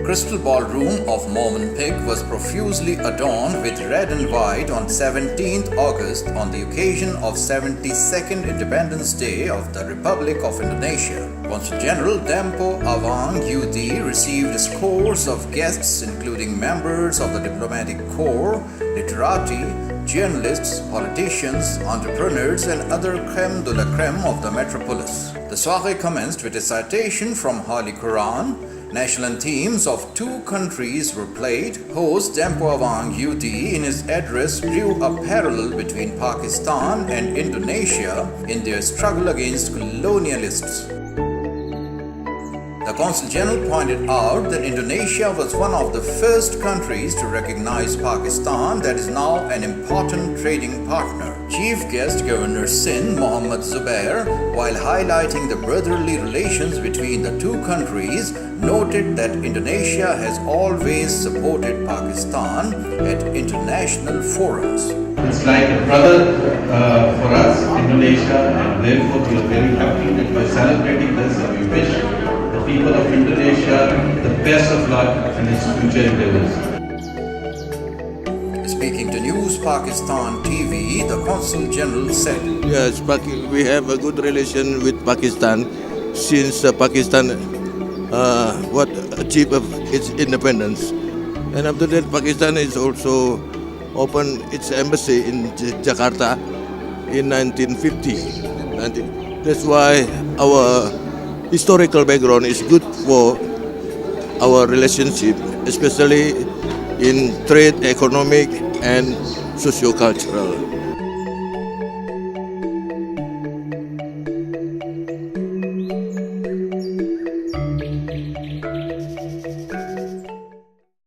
Crystal Ballroom of Movenpick was profusely adorned with red and white on 17th August on the occasion of 72nd Independence Day of the Republic of Indonesia. Consul General Dempo Awang Yudi received scores of guests including members of the diplomatic corps, literati, journalists, politicians, entrepreneurs and other creme de la creme of the metropolis. The soirée commenced with a citation from Holy Quran. National anthems of two countries were played. Host Dempo Awang Yudi in his address drew a parallel between Pakistan and Indonesia in their struggle against colonialists. The Consul General pointed out that Indonesia was one of the first countries to recognize Pakistan that is now an important trading partner. Chief guest Governor Sindh Mohammad Zubair, while highlighting the brotherly relations between the two countries, noted that Indonesia has always supported Pakistan at international forums. It's like a brother for us, Indonesia, and therefore we are very happy that by celebrating this and we wish the people of Indonesia the best of luck in its future endeavors. Speaking to News Pakistan TV, the Consul General said, Yes, we have a good relation with Pakistan since Pakistan achieved its independence. And after that, Pakistan is also opened its embassy in Jakarta in 1950. That's why our historical background is good for our relationship, especially in trade, economic, and socio-cultural.